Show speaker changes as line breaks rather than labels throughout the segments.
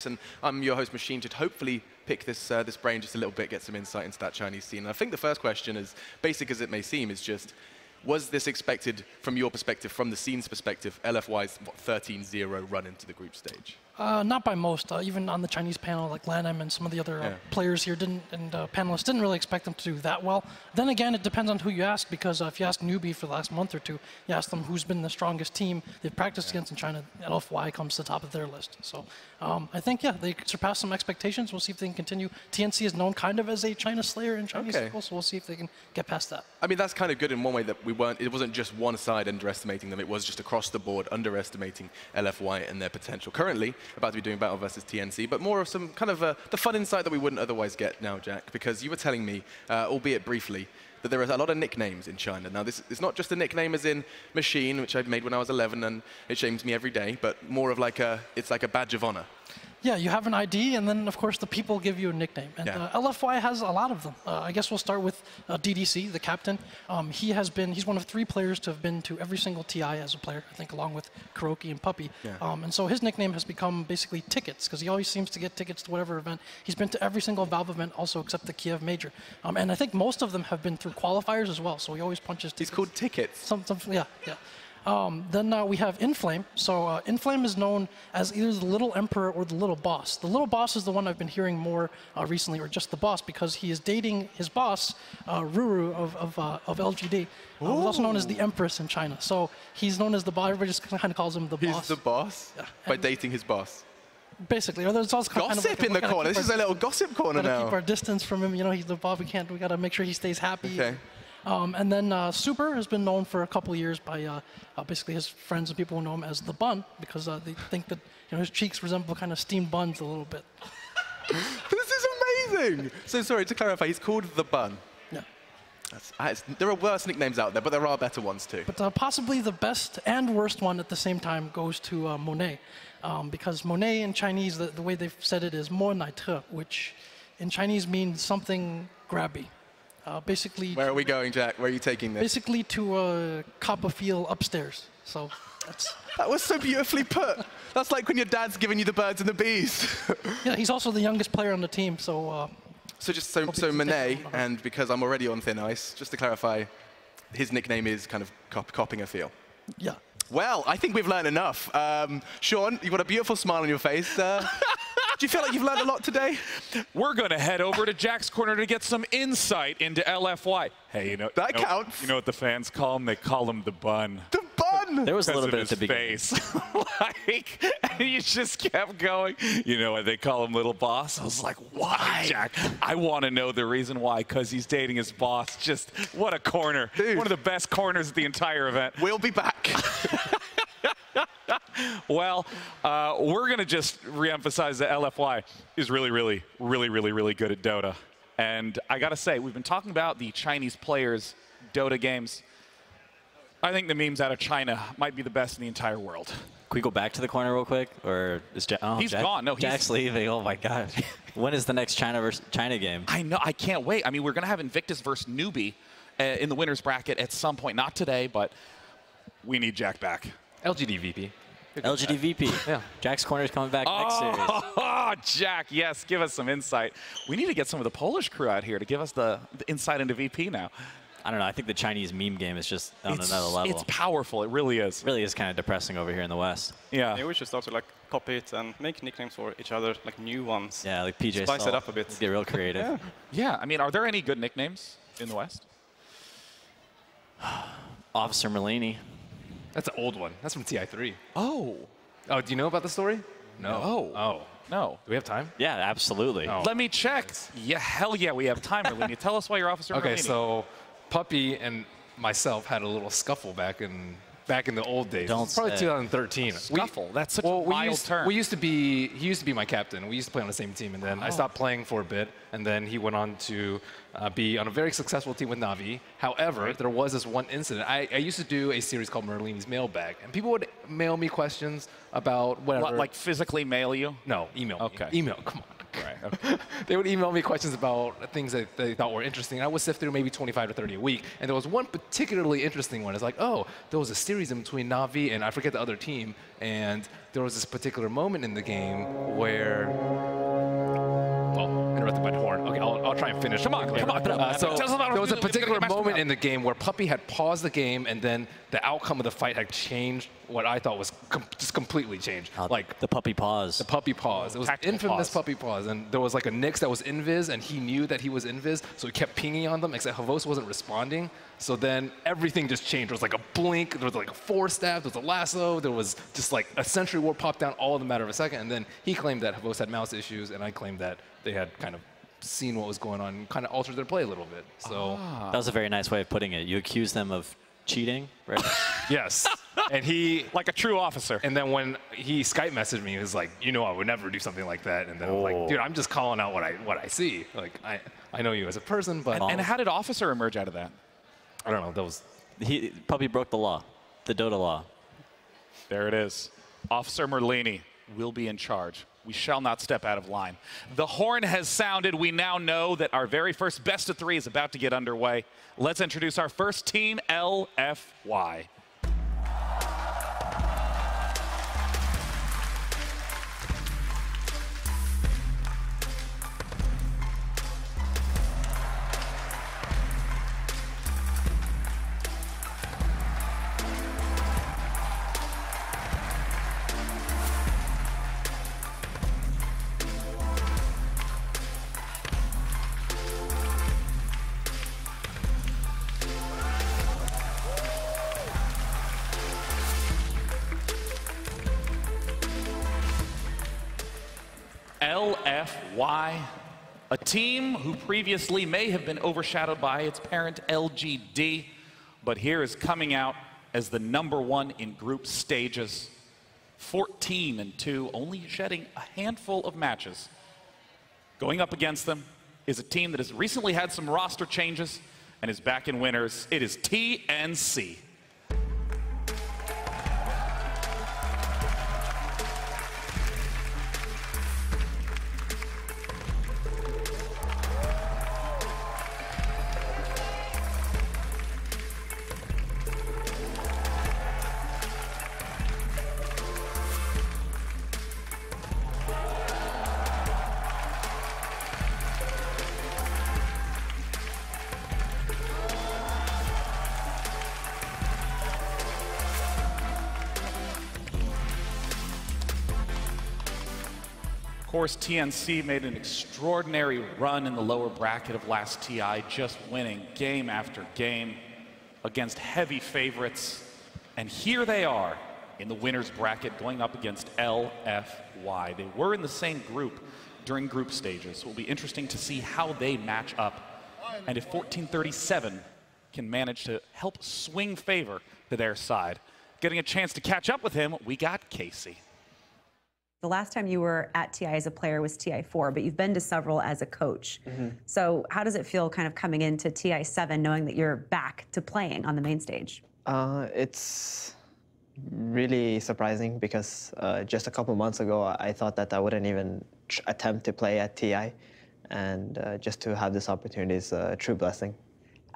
And I'm your host, Machine, to hopefully pick this brain just a little bit, get some insight into that Chinese scene. And I think the first question, as basic as it may seem, is just, was this expected from your perspective, from the scene's perspective, LFY's 13-0 run into the group stage?
Not by most. Even on the Chinese panel, like Lanham and some of the other players here panelists didn't really expect them to do that well. Then again, it depends on who you ask, because if you ask Newbie for the last month or two, you ask them who's been the strongest team they've practiced against in China, LFY comes to the top of their list. So I think, they surpassed some expectations. We'll see if they can continue. TNC is known kind of as a China slayer in Chinese circles, so we'll see if they can get past that.
I mean, that's kind of good in one way that it wasn't just one side underestimating them, it was just across the board underestimating LFY and their potential. Currently, about to be doing battle versus TNC, but more of some kind of the fun insight that we wouldn't otherwise get now, Jack, because you were telling me, albeit briefly, that there are a lot of nicknames in China. Now, this is not just a nickname as in Machine, which I made when I was 11, and it shames me every day, but more of it's like a badge of honor.
Yeah, you have an ID, and then, of course, the people give you a nickname. And LFY has a lot of them. I guess we'll start with DDC, the captain. He's one of 3 players to have been to every single TI as a player, I think, along with Kuroki and Puppy. And so his nickname has become basically tickets, because he always seems to get tickets to whatever event. He's been to every single Valve event, also except the Kiev Major. And I think most of them have been through qualifiers as well, so he always punches tickets.
He's called Tickets?
Yeah. Then we have Inflame. So Inflame is known as either the Little Emperor or the Little Boss. The Little Boss is the one I've been hearing more recently, or just the boss, because he is dating his boss, Ruru of LGD, who's also known as the Empress in China. So he's known as the boss. Everybody just kind of calls him the boss.
He's the boss? Yeah. By dating his boss?
Basically. Or there's also
gossip kind of like in the corner. This is a little gossip corner now.
Keep our distance from him. You know, he's the boss. We got to make sure he stays happy.
Okay.
And then Super has been known for a couple of years by basically his friends and people who know him as the Bun, because they think that his cheeks resemble kind of steamed buns a little bit.
This is amazing! So sorry, to clarify, he's called the Bun.
Yeah.
There are worse nicknames out there, but there are better ones too.
But possibly the best and worst one at the same time goes to Monet, because Monet in Chinese, the way they've said it is mo nai te, which in Chinese means something grabby. Basically.
Where are we going, Jack? Where are you taking this?
Basically to cop a feel upstairs. So that's.
That was so beautifully put. That's like when your dad's giving you the birds and the bees.
Yeah, he's also the youngest player on the team, so.
So Monet, and because I'm already on thin ice, just to clarify, his nickname is kind of copping a feel.
Yeah.
Well, I think we've learned enough. Sean, you've got a beautiful smile on your face. Do you feel like you've learned a lot today?
We're going to head over to Jack's Corner to get some insight into LFY. Hey,
that counts.
You know what the fans call him? They call him the Bun.
The Bun!
There was a little bit at the
beginning. And you just kept going. You know what they call him, Little Boss? I was like, why, Jack? I want to know the reason why, because he's dating his boss. Just what a corner.
Dude.
One of the best corners of the entire event.
We'll be back.
Well, we're going to just reemphasize that LFY is really, really, really, really, really good at Dota. And I got to say, we've been talking about the Chinese players' Dota games. I think the memes out of China might be the best in the entire world.
Can we go back to the corner real quick? Or is
he's gone. No,
Jack's leaving. Oh, my God. When is the next China versus China game?
I know. I can't wait. I mean, we're going to have Invictus versus Newbie in the winner's bracket at some point. Not today, but we need Jack back.
LGD VP.
LGD VP.
Yeah.
Jack's Corner is coming back next series.
Oh, Jack, yes, give us some insight. We need to get some of the Polish crew out here to give us the insight into VP now.
I don't know. I think the Chinese meme game is just on another level.
It's powerful. It really is.
It really is kind of depressing over here in the West.
Yeah.
Maybe we should start to like copy it and make nicknames for each other, like new ones.
Yeah, like PJ
Spice
Salt.
it up a bit.
Get real creative.
Yeah. I mean, are there any good nicknames in the West?
Officer Merlini.
That's an old one. That's from TI3.
Oh.
Oh, do you know about the story? No. Oh.
No.
Do we have time?
Yeah, absolutely.
Oh.
Let me check. Yeah, hell yeah, we have time, Merlini. Tell us why you're Officer Merlini.
Okay, so Puppy and myself had a little scuffle back in the old days.
Don't
Probably
say.
2013.
Scuffle. That's such a wild term.
He used to be my captain. We used to play on the same team, and then I stopped playing for a bit, and then he went on to be on a very successful team with Navi. However, there was this one incident. I used to do a series called Merlini's Mailbag, and people would mail me questions about whatever.
Like physically mail you?
No, email.
Okay.
Email. Come on.
Right. Okay.
They would email me questions about things that they thought were interesting. I would sift through maybe 25 to 30 a week. And there was one particularly interesting one. It's like, oh, there was a series in between Na'Vi and I forget the other team. And there was this particular moment in the game where, well, interrupted by the horn. Okay, I'll try and finish. Come on. So there was a particular moment in the game where Puppey had paused the game, and then the outcome of the fight had changed. What I thought was just completely changed.
Like the puppy pause.
The puppy pause. It was
Tactical
infamous
pause.
puppy pause. And there was like a Nyx that was invis, and he knew that he was invis, so he kept pinging on them, except Havos wasn't responding. So then everything just changed. There was like a blink, there was like a force stab, there was a lasso, there was just like a Sentry Ward popped down all in a matter of a second. And then he claimed that Havos had mouse issues, and I claimed that they had kind of seen what was going on and kind of altered their play a little bit. So
That was a very nice way of putting it. You accused them of cheating, right?
yes. And he,
Like a true officer.
and then when he Skype messaged me, he was like, you know, I would never do something like that. And then I'm like, dude, I'm just calling out what I see. Like, I know you as a person, but
And how did Officer emerge out of that?
I don't know. That was
Puppy broke the law, the Dota law.
There it is. Officer Merlini will be in charge. We shall not step out of line. The horn has sounded. We now know that our very first best of 3 is about to get underway. Let's introduce our first team, LFY. LFY, a team who previously may have been overshadowed by its parent LGD, but here is coming out as the #1 in group stages, 14-2, only shedding a handful of matches. Going up against them is a team that has recently had some roster changes and is back in winners. It is TNC. Of course, TNC made an extraordinary run in the lower bracket of last TI, just winning game after game against heavy favorites. And here they are in the winner's bracket going up against LFY. They were in the same group during group stages, so it will be interesting to see how they match up. And if 1437 can manage to help swing favor to their side. Getting a chance to catch up with him, we got Casey.
The last time you were at TI as a player was TI4, but you've been to several as a coach. So how does it feel kind of coming into TI7 knowing that you're back to playing on the main stage?
It's really surprising because just a couple months ago, I thought that I wouldn't even attempt to play at TI. And just to have this opportunity is a true blessing.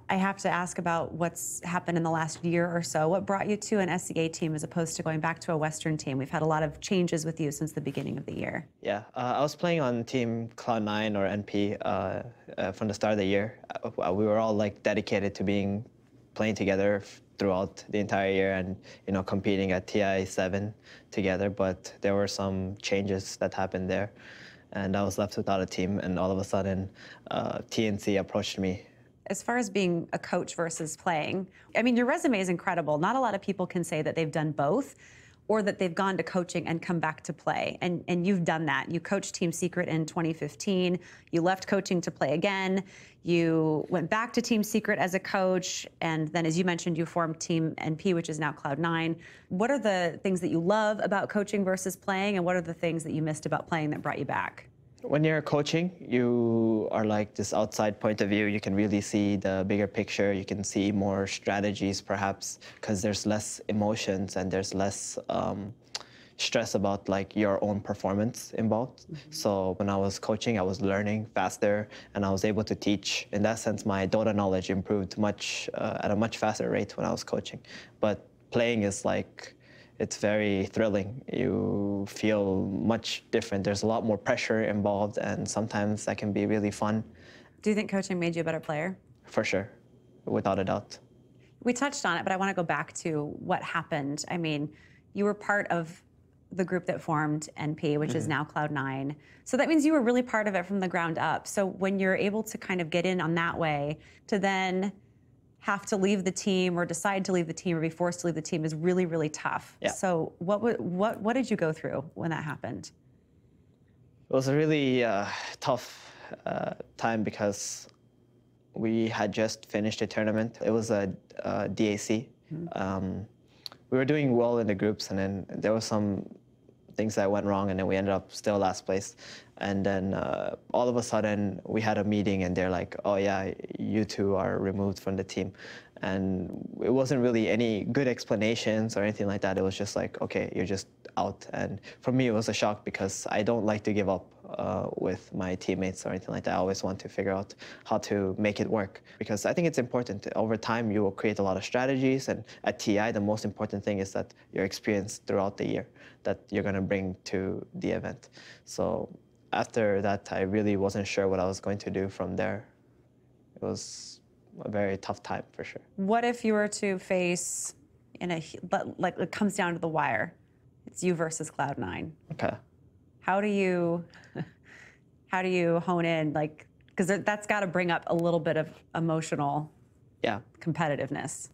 I have to ask about what's happened in the last year or so. What brought you to an SCA team as opposed to going back to a Western team? We've had a lot of changes with you since the beginning of the year.
Yeah, I was playing on team Cloud9 or NP from the start of the year. We were all like dedicated to playing together throughout the entire year and competing at TI7 together. But there were some changes that happened there, and I was left without a team. And all of a sudden, TNC approached me.
As far as being a coach versus playing, I mean, your resume is incredible. Not a lot of people can say that they've done both or that they've gone to coaching and come back to play. And you've done that. You coached Team Secret in 2015. You left coaching to play again. You went back to Team Secret as a coach. And then, as you mentioned, you formed Team NP, which is now Cloud9. What are the things that you love about coaching versus playing? And what are the things that you missed about playing that brought you back?
When you're coaching, you are like this outside point of view. You can really see the bigger picture. You can see more strategies, perhaps, because there's less emotions and there's less stress about like your own performance involved. So when I was coaching, I was learning faster, and I was able to teach. In that sense, my Dota knowledge improved at a much faster rate when I was coaching. But playing is like, it's very thrilling. You feel much different. There's a lot more pressure involved, and sometimes that can be really fun.
Do you think coaching made you a better player?
For sure, without a doubt.
We touched on it, but I want to go back to what happened. I mean, you were part of the group that formed NP, which is now Cloud9. So that means you were really part of it from the ground up. So when you're able to kind of get in on that way, to then have to leave the team or decide to leave the team or be forced to leave the team is really, really tough.
Yeah.
So what did you go through when that happened?
It was a really tough time because we had just finished a tournament. It was a DAC. We were doing well in the groups, and then there were some things that went wrong, and then we ended up still last place. And then all of a sudden, we had a meeting, and they're like, oh yeah, you two are removed from the team. And it wasn't really any good explanations or anything like that. It was just like, okay, you're just out. And for me, it was a shock because I don't like to give up with my teammates or anything like that. I always want to figure out how to make it work, because I think it's important. Over time, you will create a lot of strategies. And at TI, the most important thing is that your experience throughout the year that you're going to bring to the event. So after that, I really wasn't sure what I was going to do from there. It was a very tough time, for sure. What
if you were to face, like it comes down to the wire, it's you versus Cloud9?
Okay.
How do you hone in, like, because that's got to bring up a little bit of emotional competitiveness.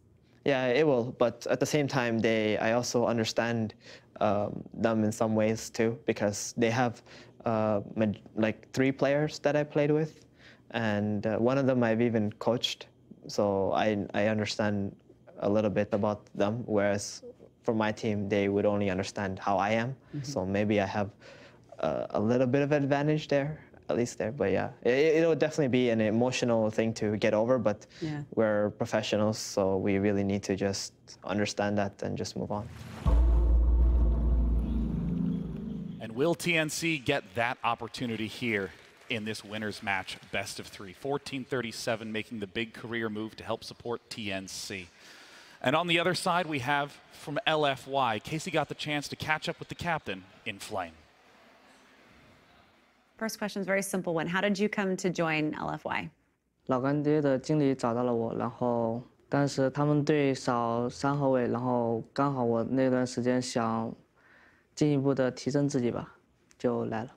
Yeah, it will. But at the same time, I also understand them in some ways too, because they have like 3 players that I played with, and one of them I've even coached. So I understand a little bit about them, whereas for my team, they would only understand how I am. So maybe I have a little bit of advantage there, at least there. But yeah, it'll definitely be an emotional thing to get over, but we're professionals, so we really need to just understand that and just move on.
And will TNC get that opportunity here in this winner's match, best of 3? 1437 making the big career move to help support TNC. And on the other side, we have from LFY, Casey got the chance to catch up with the captain in Flame.
First question is a very simple one. How did you come to join LFY?
老干爹的经理找到了我，然后当时他们队少3后卫，然后刚好我那段时间想进一步的提升自己吧，就来了。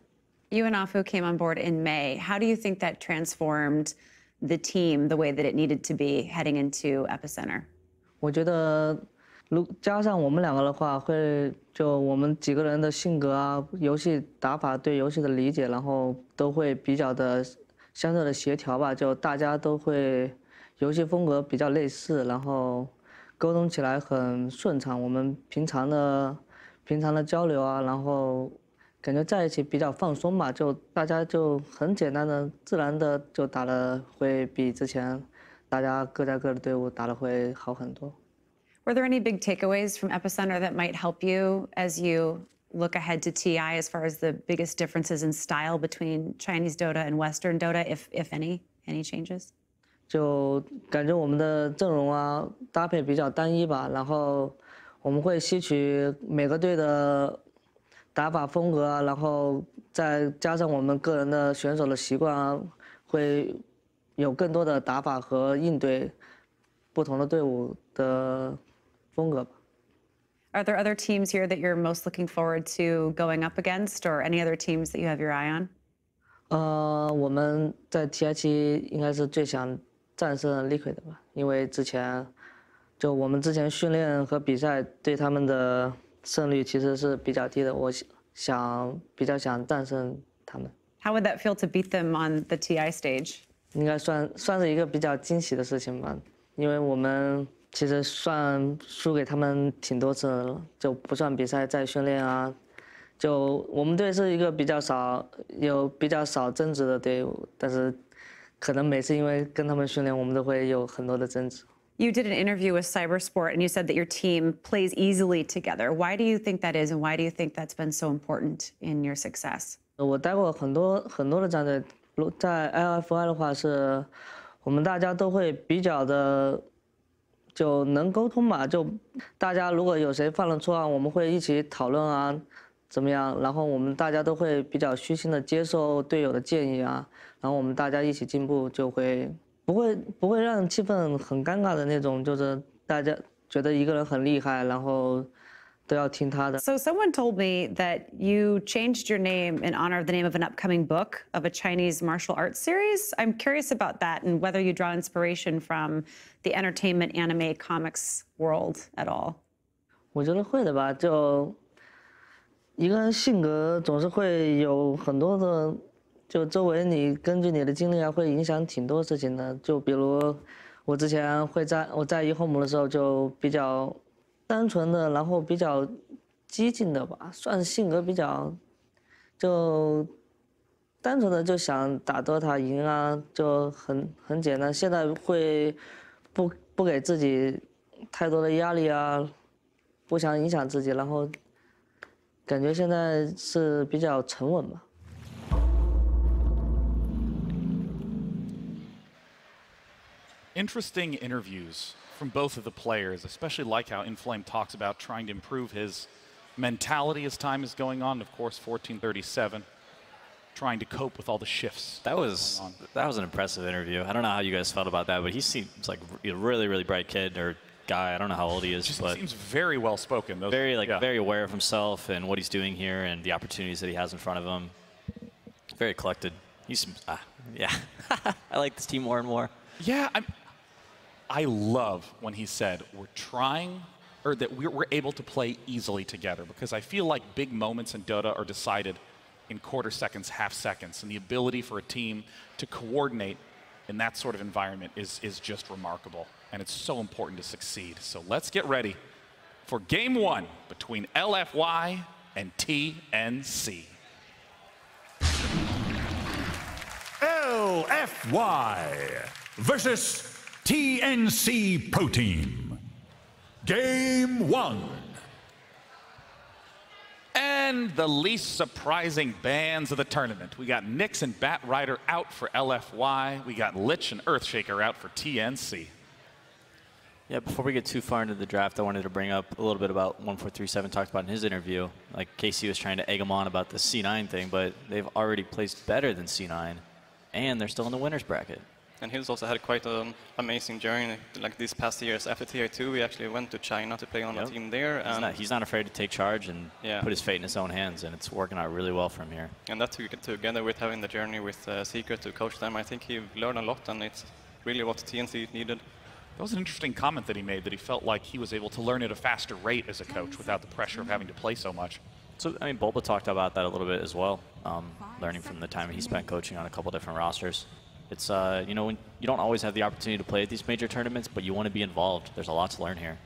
You and Afu came on board in May. How do you think that transformed the team the way that it needed to be heading into Epicenter?
我觉得，加上我们2个的话，就我们几个人的性格啊、游戏打法、对游戏的理解，然后都会比较的相对的协调吧。就大家都会游戏风格比较类似，然后沟通起来很顺畅。我们平常的交流啊，然后感觉在一起比较放松吧，就大家就很简单的、自然的就打得会比之前大家各在各的队伍打得会好很多。
Were there any big takeaways from Epicenter that might help you as you look ahead to TI as far as the biggest differences in style between Chinese Dota and Western Dota, if any changes?
就感觉我们的阵容啊搭配比较单一吧，然后我们会吸取每个队的打法风格啊，然后再加上我们个人的选手的习惯啊，会有更多的打法和应对不同的队伍的风格吧。
Are there other teams here that you're most looking forward to going up against, or any other teams that you have your eye on?
我们在 TI 期应该是最想战胜 Liquid 的吧，因为我们之前训练和比赛对他们的胜率其实是比较低的，我比较想战胜他们。
How would that feel to beat them on the TI stage?
应该算是一个比较惊喜的事情吧，因为我们其实算输给他们挺多次了，就不算比赛再训练啊。就我们队是一个比较少争执的队伍，但是可能每次因为跟他们训练，我们都会有很多的争执。
You did an interview with Cybersport and you said that your team plays easily together. Why do you think that is, and why do you think that's been so important in your success?
我待过很多的战队，在 LFY 的话是，我们大家都会比较的就能沟通嘛，就大家如果有谁犯了错啊，我们会一起讨论啊，怎么样？然后我们大家都会比较虚心的接受队友的建议啊，然后我们大家一起进步，就会不会让气氛很尴尬的那种，就是大家觉得一个人很厉害，然后都要听他的。
So someone told me that you changed your name in honor of the name of an upcoming book of a Chinese martial arts series. I'm curious about that and whether you draw inspiration from the entertainment, anime, comics world at all.
我觉得会的吧，就一个人性格总是会有很多的。就周围你根据你的经历啊，会影响挺多事情的。就比如我之前我在eHome的时候就比较单纯的，然后比较激进的吧，算是性格比较就单纯的就想打DOTA赢啊，就很简单。现在会不给自己太多的压力啊，不想影响自己，然后感觉现在是比较沉稳吧。
Interesting interviews from both of the players, especially like how Inflame talks about trying to improve his mentality as time is going on. Of course, 1437, trying to cope with all the shifts.
That was an impressive interview. I don't know how you guys felt about that, but he seems like a really, really bright kid or guy. I don't know how old he is,
Just
but
seems very well spoken.
Very aware of himself and what he's doing here and the opportunities that he has in front of him. Very collected. He's yeah. I like this team more and more.
Yeah, I love when he said we're trying, or that we're able to play easily together, because I feel like big moments in Dota are decided in quarter seconds, half seconds, and the ability for a team to coordinate in that sort of environment is just remarkable, and it's so important to succeed. So let's get ready for game one between LFY and TNC.
LFY versus TNC Pro Team. Game one.
And the least surprising bans of the tournament. We got Nyx and Batrider out for LFY. We got Lich and Earthshaker out for TNC.
Yeah, before we get too far into the draft, I wanted to bring up a little bit about 1437 talked about in his interview. Like Casey was trying to egg him on about the C9 thing, but they've already placed better than C9, and they're still in the winner's bracket.
And he's also had quite an amazing journey. Like these past years, after Tier 2, we actually went to China to play on a team there. And
he's not afraid to take charge and put his fate in his own hands, and it's working out really well for him here.
And that together with having the journey with Secret to coach them, I think he learned a lot, and it's really what TNC needed.
That was an interesting comment that he made, that he felt like he was able to learn at a faster rate as a coach without the pressure of having to play so much.
So, I mean, Bulba talked about that a little bit as well, learning from the time he spent coaching on a couple different rosters. It's, you know, when you don't always have the opportunity to play at these major tournaments, but you want to be involved. There's a lot to learn here.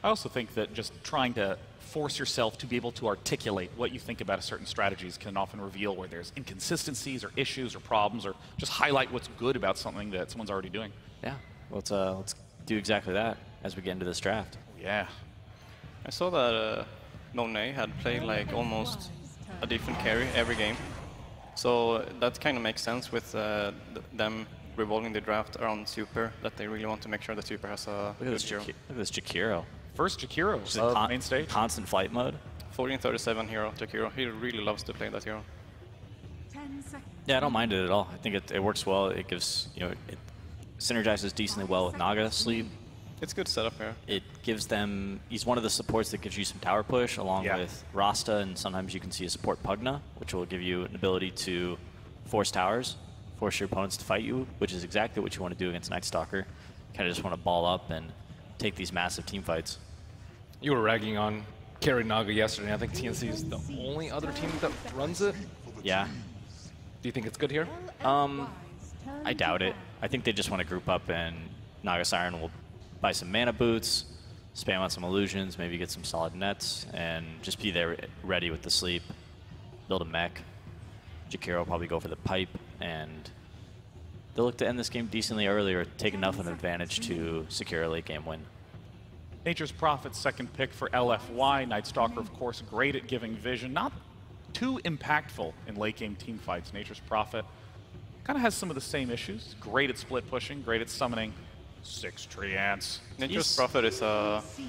I also think that just trying to force yourself to be able to articulate what you think about a certain strategies can often reveal where there's inconsistencies or issues or problems, or just highlight what's good about something that someone's already doing.
Yeah, let's do exactly that as we get into this draft.
Yeah.
I saw that Monet had played like almost a different carry every game. So that kind of makes sense with them revolving the draft around Super, that they really want to make sure that Super has a good hero.
Look at this Jakiro.
First Jakiro, main stage.
Constant flight mode.
1437 hero, Jakiro. He really loves to play that hero.
Yeah, I don't mind it at all. I think it works well. It gives, you know, it synergizes decently well with Naga sleep.
It's good setup here.
It gives them, he's one of the supports that gives you some tower push along with Rasta, and sometimes you can see a support Pugna, which will give you an ability to force towers, force your opponents to fight you, which is exactly what you want to do against Night Stalker. Kind of just want to ball up and take these massive team fights.
You were ragging on Carry Naga yesterday. I think TNC is the only other team that runs it.
Yeah.
Do you think it's good here?
I doubt it. I think they just want to group up, and Naga Siren will buy some mana boots, spam out some illusions, maybe get some solid nets, and just be there ready with the sleep, build a mech. Jakiro will probably go for the pipe, and they'll look to end this game decently early or take enough of an advantage to secure a late game win.
Nature's Prophet's second pick for LFY. Night Stalker, of course, great at giving vision. Not too impactful in late game team fights. Nature's Prophet kind of has some of the same issues. Great at split pushing, great at summoning 6 Treants.
Nature's Prophet is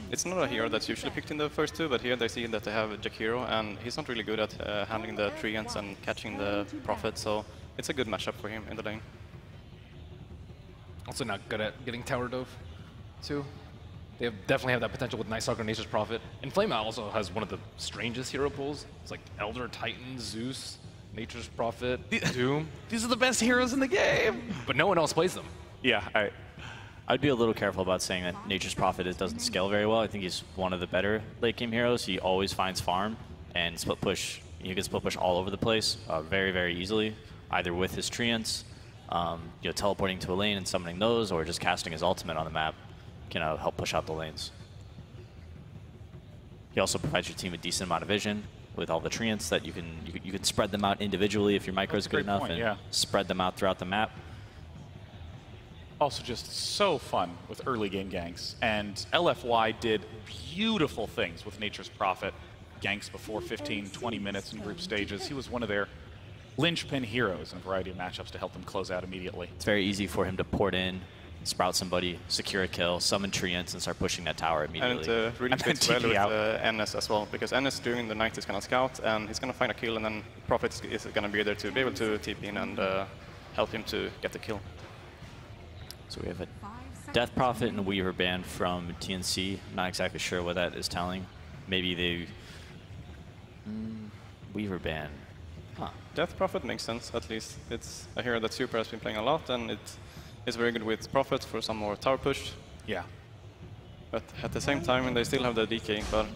it's not a hero that's usually picked in the first two, but here they see that they have Jakiro, and he's not really good at handling the Treants and catching the Prophet, so it's a good matchup for him in the lane.
Also not good at getting tower dove, too. They definitely have that potential with Night Stalker and Nature's Prophet. And Flame Out also has one of the strangest hero pools. It's like Elder Titan, Zeus, Nature's Prophet, Doom.
These are the best heroes in the game!
But no one else plays them.
Yeah,
I'd be a little careful about saying that Nature's Prophet doesn't scale very well. I think he's one of the better late game heroes. He always finds farm and split push. You can split push all over the place very, very easily, either with his Treants, teleporting to a lane and summoning those, or just casting his ultimate on the map. Can help push out the lanes. He also provides your team a decent amount of vision with all the Treants that you can spread them out individually if your micro is good enough, and spread them out throughout the map.
Also just so fun with early game ganks. And LFY did beautiful things with Nature's Prophet. Ganks before 15, 20 minutes in group stages. He was one of their linchpin heroes in a variety of matchups to help them close out immediately.
It's very easy for him to port in, sprout somebody, secure a kill, summon Treants, and start pushing that tower immediately.
And it really fits well with NS as well, because NS during the night is going to scout, and he's going to find a kill, and then Prophet is going to be there to be able to TP in and help him to get the kill.
So we have a Death Prophet and a Weaver ban from TNC. Not exactly sure what that is telling. Maybe they... Weaver ban. Huh.
Death Prophet makes sense, at least. It's a hero that Super has been playing a lot, and it's very good with Prophet for some more tower push.
Yeah.
But at the same time, they still have the DK, but...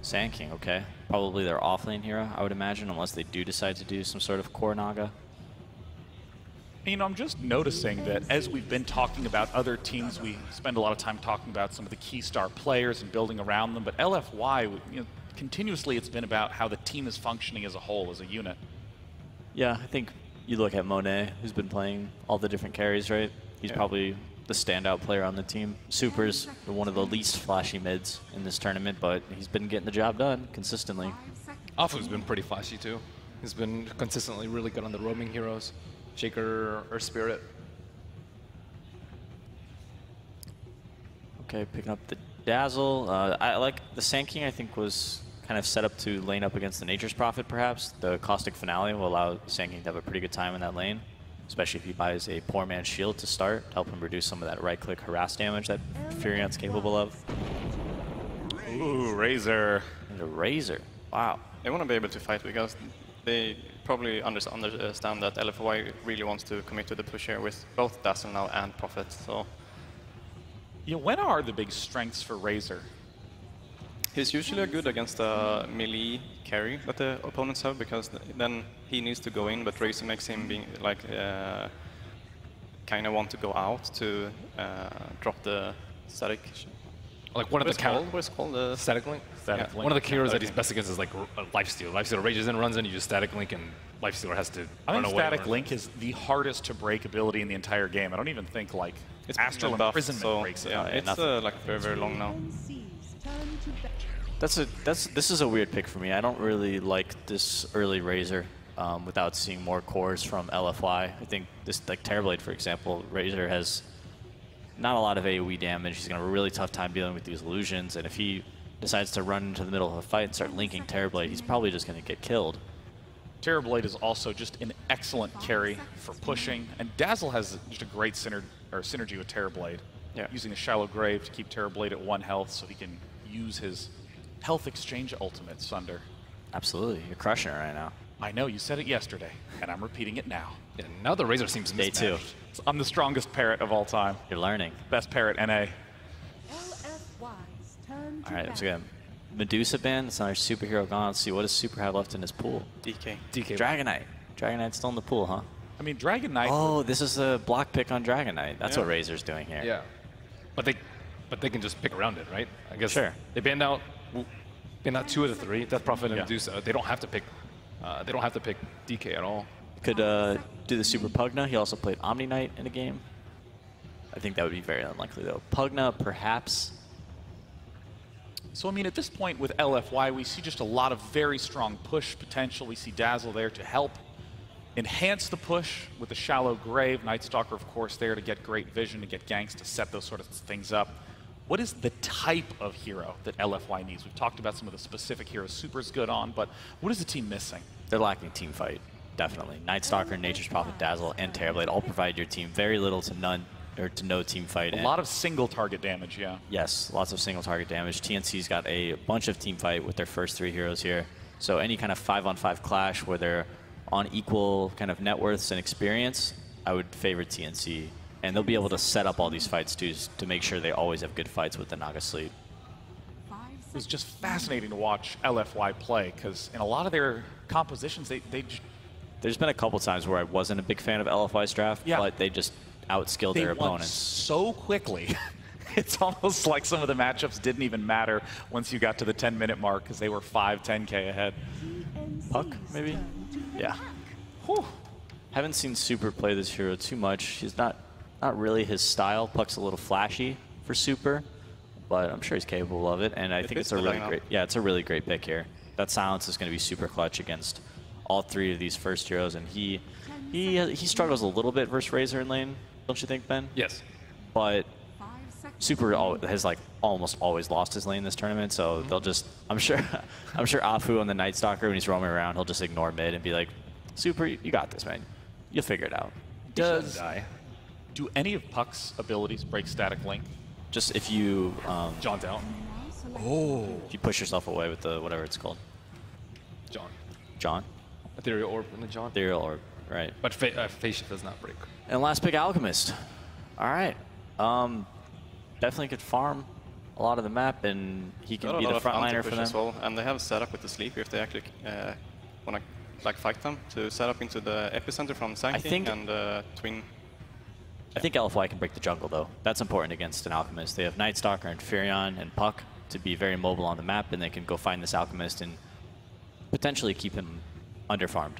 Sand King, okay. Probably their offlane hero, I would imagine, unless they do decide to do some sort of core Naga.
You know, I'm just noticing that as we've been talking about other teams, we spend a lot of time talking about some of the key star players and building around them, but LFY, continuously it's been about how the team is functioning as a whole, as a unit.
Yeah, I think you look at Monet, who's been playing all the different carries, right? He's probably the standout player on the team. Super's one of the least flashy mids in this tournament, but he's been getting the job done consistently.
Afu's been pretty flashy too. He's been consistently really good on the roaming heroes. Shaker or Spirit.
Okay, picking up the Dazzle. I like the Sand King, I think, was kind of set up to lane up against the Nature's Prophet, perhaps. The Caustic Finale will allow Sand King to have a pretty good time in that lane, especially if he buys a Poor Man's Shield to start, to help him reduce some of that right-click harass damage that Furion's capable of.
Ooh, Razor.
And a Razor. Wow.
They want to be able to fight because they probably understand that LFY really wants to commit to the push here with both Dazzle now and Prophet. So,
yeah, when are the big strengths for Razor?
He's usually good against a melee carry that the opponents have, because then he needs to go in, but Razor makes him being like kind of want to go out to drop the static.
Like one of the
what's called
static link.
Static link.
One of the heroes that he's best against is like Lifesteal. Lifesteal rages in, runs in, you use static link, and Lifestealer has to run away.
Static link is the hardest to break ability in the entire game. I don't even think like
it's
Astral Imprisonment breaks it.
Yeah, it's like very, very long now.
This is a weird pick for me. I don't really like this early Razor without seeing more cores from LFY. I think this, like Terrorblade, for example, Razor has not a lot of AoE damage. He's going to have a really tough time dealing with these illusions, and if he decides to run into the middle of a fight and start linking Terrorblade, he's probably just going to get killed.
Terrorblade is also just an excellent carry for pushing, and Dazzle has just a great synergy with Terrorblade.
Yeah.
Using the Shallow Grave to keep Terrorblade at 1 health so he can use his health exchange ultimate, Sunder.
Absolutely, you're crushing it right now.
I know, you said it yesterday, and I'm repeating it now.
Yeah, now the Razor seems mismatched.
Day 2.
I'm the strongest parrot of all time.
You're learning.
Best parrot, NA.
All right, let's go. Medusa ban, it's another superhero gone. Let's see, what does Super have left in his pool?
DK.
Dragonite. Dragonite's still in the pool, huh?
I mean, Dragonite...
Oh, this is a block pick on Dragonite. That's what Razor's doing here.
Yeah. But they can just pick around it, right? I guess
sure.
They banned out 2 of the 3, Death Prophet and Medusa. They don't have to pick DK at all.
Could do the Super Pugna. He also played Omni Knight in a game. I think that would be very unlikely, though. Pugna, perhaps.
So, I mean, at this point with LFY, we see just a lot of very strong push potential. We see Dazzle there to help enhance the push with the Shallow Grave. Night Stalker, of course, there to get great vision, to get ganks, to set those sort of things up. What is the type of hero that LFY needs? We've talked about some of the specific heroes Super's good on, but what is the team missing?
They're lacking team fight, definitely. Night Stalker, Nature's Prophet, Dazzle, and Terrorblade all provide your team very little to none, or to no team fight.
A lot of single target damage, yeah.
Yes, lots of single target damage. TNC's got a bunch of team fight with their first 3 heroes here. So any kind of 5-on-5 clash where they're on equal kind of net worths and experience, I would favor TNC. And they'll be able to set up all these fights too, to make sure they always have good fights with the Naga Sleep.
It was just fascinating to watch LFY play, because in a lot of their compositions,
There's been a couple times where I wasn't a big fan of LFY's draft, but they just outskilled their opponents
so quickly. It's almost like some of the matchups didn't even matter once you got to the 10-minute mark, because they were 5-10K ahead.
Puck, maybe? Yeah. Whew. Haven't seen Super play this hero too much. He's not really his style. Puck's a little flashy for Super, but I'm sure he's capable of it. And I think it's a really great, it's a really great pick here. That silence is going to be super clutch against all 3 of these first heroes, and he struggles a little bit versus Razor in lane, don't you think, Ben?
Yes.
But Super has like almost always lost his lane this tournament, so they'll just, I'm sure Afu on the Night Stalker, when he's roaming around, he'll just ignore mid and be like, Super, you got this, man. You'll figure it out.
Do any of Puck's abilities break static link?
Just if you
John's out.
If you push yourself away with the whatever it's called. John?
Ethereal Orb in the John.
Ethereal Orb, right.
But Phase Shift does not break.
And last pick, Alchemist. All right. Definitely could farm a lot of the map, and he can be the frontliner for them.
As well. And they have set up with the sleep if they actually want to like fight them, to set up into the epicenter from Sanking and Twin.
I think LFY can break the jungle, though. That's important against an Alchemist. They have Night Stalker and Furion and Puck to be very mobile on the map, and they can go find this Alchemist and potentially keep him underfarmed.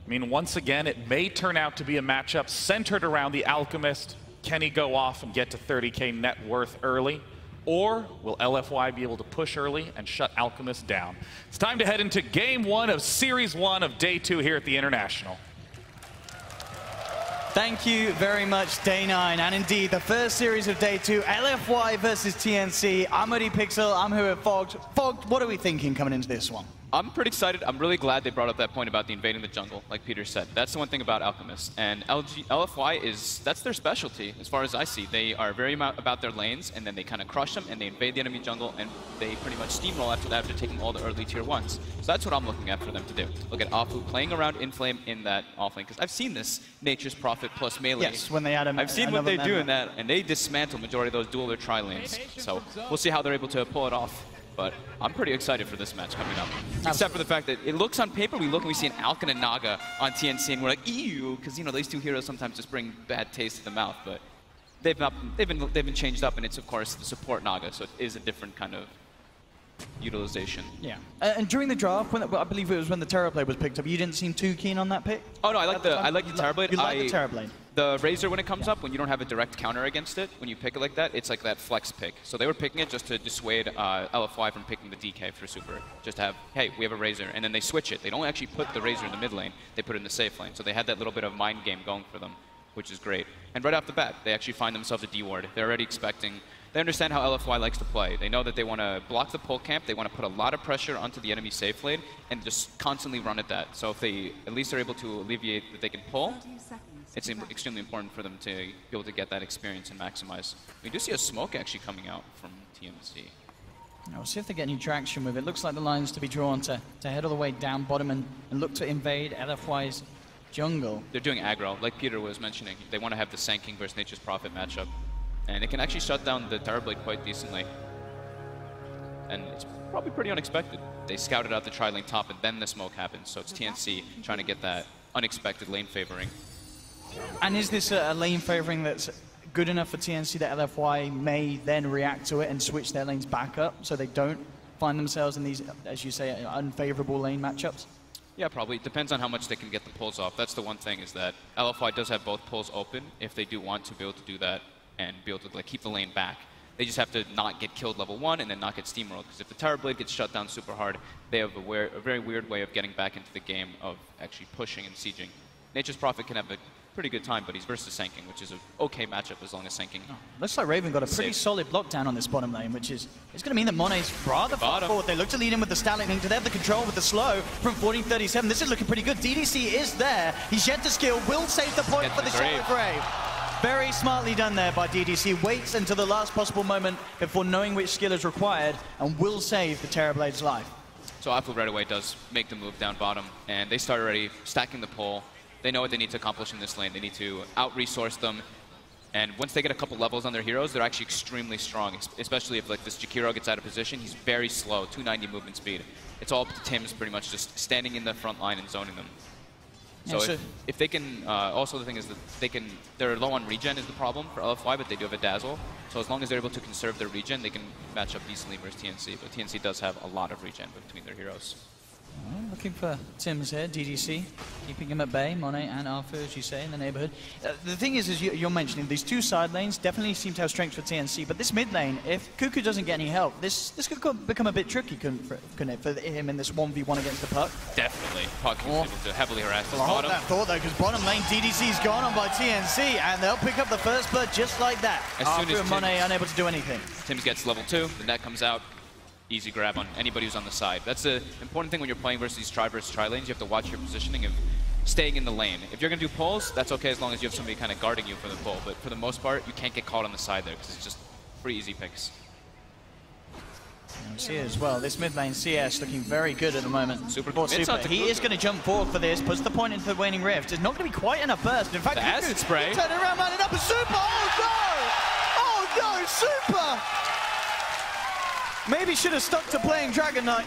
I mean, once again, it may turn out to be a matchup centered around the Alchemist. Can he go off and get to 30K net worth early? Or will LFY be able to push early and shut Alchemist down? It's time to head into Game 1 of Series 1 of Day 2 here at the International.
Thank you very much, Day 9. And indeed, the first series of Day 2, LFY versus TNC. I'm Eddie Pixel, I'm here with Fogged. Fogged, what are we thinking coming into this one?
I'm pretty excited. I'm really glad they brought up that point about the invading the jungle, like Peter said. That's the one thing about Alchemist. And LFY that's their specialty, as far as I see. They are very about their lanes, and then they kind of crush them, and they invade the enemy jungle, and they pretty much steamroll after that after taking all the early tier 1s. So that's what I'm looking at for them to do. Look at Afu playing around Inflame in that offlane, because I've seen this Nature's Prophet plus melee.
Yes, when they add
I've seen what they do in that, and they dismantle majority of those dual or tri lanes. So we'll see how they're able to pull it off. But I'm pretty excited for this match coming up. Except for the fact that it looks on paper, we look and we see an Alkin and Naga on TNC, and we're like, ew, because, you know, these 2 heroes sometimes just bring bad taste to the mouth. But they've been changed up, and it's, of course, the support Naga, so it is a different kind of utilization.
Yeah. And during the draft, I believe it was when the Terrorblade was picked up, you didn't seem too keen on that pick?
Oh, no, I like the Terrorblade.
You like the Terrorblade?
The Razor, when it comes up, when you don't have a direct counter against it, when you pick it like that, it's like that flex pick. So they were picking it just to dissuade LFY from picking the DK for Super. Just to have, hey, we have a Razor. And then they switch it. They don't actually put the Razor in the mid lane. They put it in the safe lane. So they had that little bit of mind game going for them, which is great. And right off the bat, they actually find themselves a D-ward. They're already expecting... They understand how LFY likes to play. They know that they want to block the pull camp, they want to put a lot of pressure onto the enemy safe lane, and just constantly run at that. So if they at least are able to alleviate that they can pull, it's extremely important for them to be able to get that experience and maximize. We do see a smoke actually coming out from TNC.
We'll see if they get any traction with it. Looks like the line's to be drawn to head all the way down bottom and look to invade LFY's jungle.
They're doing aggro, like Peter was mentioning. They want to have the Sanking versus Nature's Prophet matchup. And it can actually shut down the Terrorblade quite decently. And it's probably pretty unexpected. They scouted out the tri-lane top and then the smoke happens. So it's TNC trying to get that unexpected lane favoring.
And is this a lane favoring that's good enough for TNC that LFY may then react to it and switch their lanes back up so they don't find themselves in these, as you say, unfavorable lane matchups?
Yeah, probably. It depends on how much they can get the pulls off. That's the one thing, is that LFY does have both pulls open if they do want to be able to do that and be able to like keep the lane back. They just have to not get killed level 1 and then not get steamrolled, because if the Tower Blade gets shut down super hard, they have a very weird way of getting back into the game of actually pushing and sieging. Nature's Prophet can have a pretty good time, but he's versus Senking, which is an okay matchup as long as Senking.
Oh, looks like Raven got a pretty solid block down on this bottom lane, which is it's going to mean that Monet's rather far forward. They look to lead in with the Static Link. Do they have the control with the slow from 1437? This is looking pretty good. DDC is there. He's yet to skill. Will save the point for the Shadow Grave. Very smartly done there by DDC. Waits until the last possible moment before knowing which skill is required and will save the Terrorblade's life.
So Afu right away does make the move down bottom, and they start already stacking the pole. They know what they need to accomplish in this lane. They need to out-resource them, and once they get a couple levels on their heroes, they're actually extremely strong, especially if like this Jakiro gets out of position. He's very slow, 290 movement speed. It's all up to Tim's pretty much just standing in the front line and zoning them. So if they can, also the thing is that they're low on regen is the problem for LFY, but they do have a Dazzle. So as long as they're able to conserve their regen, they can match up decently versus TNC. But TNC does have a lot of regen between their heroes.
Looking for Tim's here, DDC, keeping him at bay, Monet and Arthur, as you say, in the neighborhood. The thing is you're mentioning, these two side lanes definitely seem to have strengths for TNC, but this mid lane, if Kuku doesn't get any help, this could become a bit tricky, couldn't it, for him in this 1v1 against the Puck?
Definitely. Puck is able to heavily harass his
bottom.
bottom.
That thought, though, because bottom lane, DDC's gone on by TNC, and they'll pick up the first blood just like that. Arthur and Monet unable to do anything.
Tims gets level 2, the net comes out. Easy grab on anybody who's on the side. That's the important thing when you're playing versus these tri versus tri lanes. You have to watch your positioning of staying in the lane. If you're going to do pulls, that's okay as long as you have somebody kind of guarding you for the pull. But for the most part, you can't get caught on the side there because it's just pretty easy picks.
And we see as well, this mid lane CS looking very good at the moment.
Super.
He is going to jump forward for this, puts the point into the Waning Rift. It's not going to be quite enough burst. In fact,
the acid spray.
Turn around, man, it up, and Super! Oh no! Oh no, Super! Maybe should have stuck to playing Dragon Knight,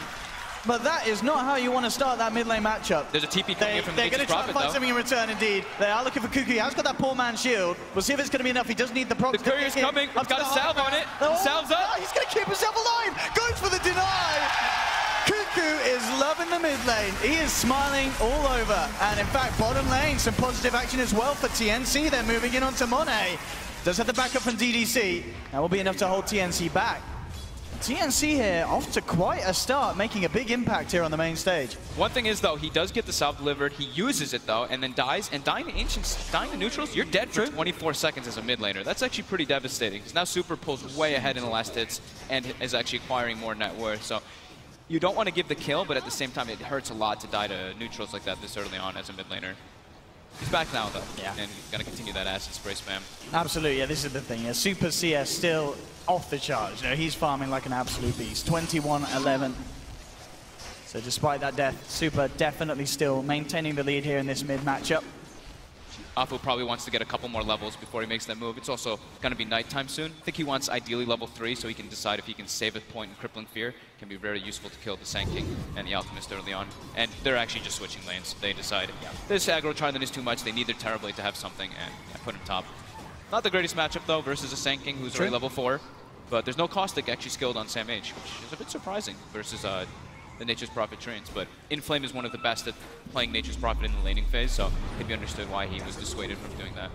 but that is not how you want to start that mid lane matchup.
There's a TP coming in from the
They're going to try to find something in return, indeed. They are looking for Kuku. He has got that poor man's shield. We'll see if it's going to be enough. He does need the proc.
The courier's coming. He's got a salve on it. Salve's up.
He's going to keep himself alive. Goes for the deny. Kuku is loving the mid lane. He is smiling all over. And in fact, bottom lane, some positive action as well for TNC. They're moving in onto Monet. Does have the backup from DDC. That will be enough to hold TNC back. TNC here off to quite a start, making a big impact here on the main stage.
One thing is, though, he does get the salve delivered. He uses it, though, and then dies. And dying to Ancients, dying to neutrals, you're dead for 24 seconds as a mid laner. That's actually pretty devastating, because now Super pulls way ahead in the last hits and is actually acquiring more net worth. So you don't want to give the kill, but at the same time, it hurts a lot to die to neutrals like that this early on as a mid laner. He's back now, though, and he's going to continue that acid spray spam.
Absolutely, yeah, this is the thing. Yeah, Super CS still off the charts. You know, he's farming like an absolute beast. 21-11. So despite that death, Super definitely still maintaining the lead here in this mid matchup.
Afu probably wants to get a couple more levels before he makes that move. It's also going to be nighttime soon. I think he wants ideally level 3 so he can decide if he can save a point in Crippling Fear. It can be very useful to kill the Sand King and the Alchemist early on. And they're actually just switching lanes. They decide, this aggro Trident is too much. They need their Terrorblade to have something, and put him top. Not the greatest matchup, though, versus a Sand King who's already level 4. But there's no Caustic actually skilled on Sam H, which is a bit surprising versus the Nature's Prophet trains, but Inflame is one of the best at playing Nature's Prophet in the laning phase, so it can be understood why he was dissuaded from doing that.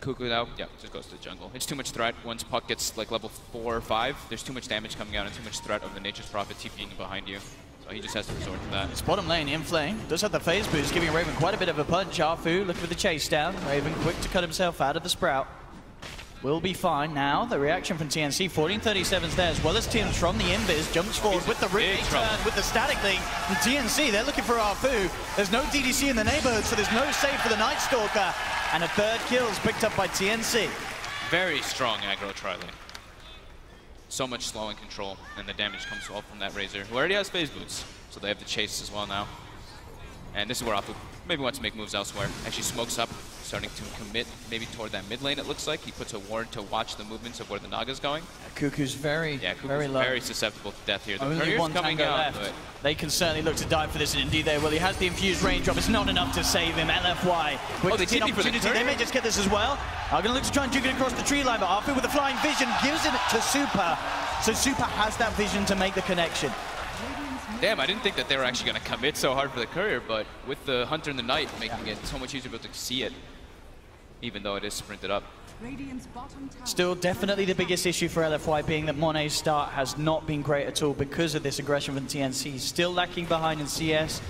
Kuku now, just goes to the jungle. It's too much threat. Once Puck gets like level 4 or 5, there's too much damage coming out and too much threat of the Nature's Prophet TPing behind you. So he just has to resort to that.
It's bottom lane, Inflame does have the phase boost, giving Raven quite a bit of a punch. Arfu looking for the chase down. Raven quick to cut himself out of the Sprout. Will be fine now. The reaction from TNC, 1437's there, as well as Tim's from the Invis, jumps forward with the Ring turn, with the Static Link. And TNC, they're looking for Arfu. There's no DDC in the neighborhood, so there's no save for the Night Stalker. And a third kill is picked up by TNC.
Very strong aggro tri-lane. So much slow and control, and the damage comes all from that Razor, who already has phase boots. So they have the chase as well now. And this is where Afu maybe wants to make moves elsewhere. Actually smokes up, starting to commit maybe toward that mid lane, it looks like. He puts a ward to watch the movements of where the Naga's going.
Kuku's very low.
Very susceptible to death here. The
Only one
coming
tango
out,
left. They can certainly look to die for this, and indeed they will. He has the infused raindrop. It's not enough to save him. LFY.
They TP
opportunity. They may just get this as well. Are going to look to try and juke it across the tree line, but Arfu with the flying vision gives it to Super. So Super has that vision to make the connection.
Damn, I didn't think that they were actually going to commit so hard for the courier, but with the Hunter and the Knight making it so much easier to be able to see it, even though it is sprinted up.
Still, definitely the biggest issue for LFY being that Monet's start has not been great at all because of this aggression from TNC. Still lacking behind in CS.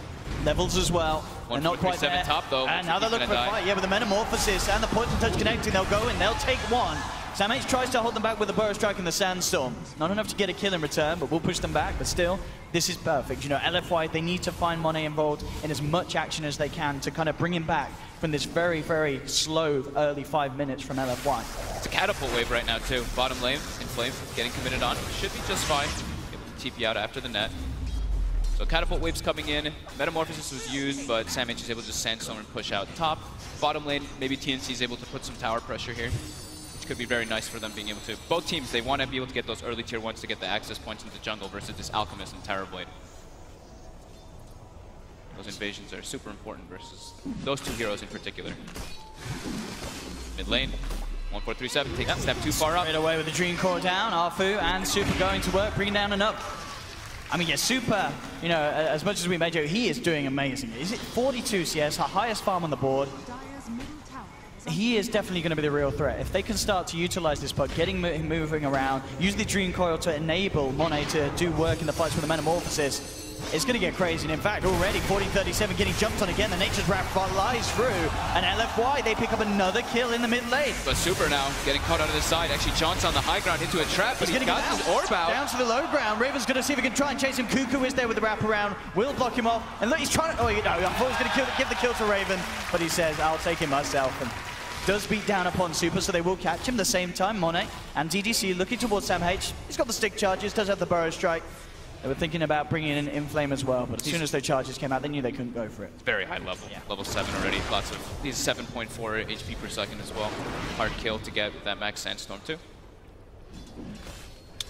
Levels as well. They're not quite there.
Top, though.
And now they're looking for a fight. Yeah, with the Metamorphosis and the Poison Touch connecting, they'll go in. They'll take one. SamH tries to hold them back with the Burrow Strike and the Sandstorm. Not enough to get a kill in return, but we'll push them back. But still, this is perfect. You know, LFY, they need to find Monet involved in as much action as they can to kind of bring him back from this very, very slow early 5 minutes from LFY.
It's a catapult wave right now, too. Bottom lane, Inflame, getting committed on. Should be just fine. Able to TP out after the net. So catapult waves coming in. Metamorphosis was used, but SamH is able to just Sandstorm and push out top. Bottom lane, maybe TNC is able to put some tower pressure here, which could be very nice for them being able to. Both teams, they want to be able to get those early tier 1s to get the access points into jungle versus this Alchemist and Terrorblade. Those invasions are super important versus those two heroes in particular. Mid lane, 1437 takes a step too far up.
Straight away with the Dream Core down, Arfu and Super going to work, bringing down an up. I mean, yeah, Super, you know, as much as we made Joe, he is doing amazing. Is it 42 CS, our highest farm on the board? He is definitely going to be the real threat. If they can start to utilize this puck, getting him moving around, use the Dream Coil to enable Monet to do work in the fights with the Metamorphosis, it's going to get crazy. And in fact, already 1437 getting jumped on again. The Nature's Wrath flies through. And LFY, they pick up another kill in the mid lane.
But Super now getting caught out of the side. Actually, John's on the high ground into a trap, but he's got his orb out.
Down to the low ground. Raven's going to see if he can try and chase him. Cuckoo is there with the wraparound. Will block him off. And look, he's trying to... Oh, you know, I thought he was going to give the kill to Raven. But he says, I'll take him myself. And does beat down upon Super, so they will catch him. At the same time, Monet and DDC looking towards SamH. He's got the stick charges, does have the Burrow Strike. They were thinking about bringing in Inflame as well, but as soon as their charges came out, they knew they couldn't go for it.
Very high level, yeah. Level 7 already. Lots of these 7.4 HP per second as well. Hard kill to get with that max Sandstorm too.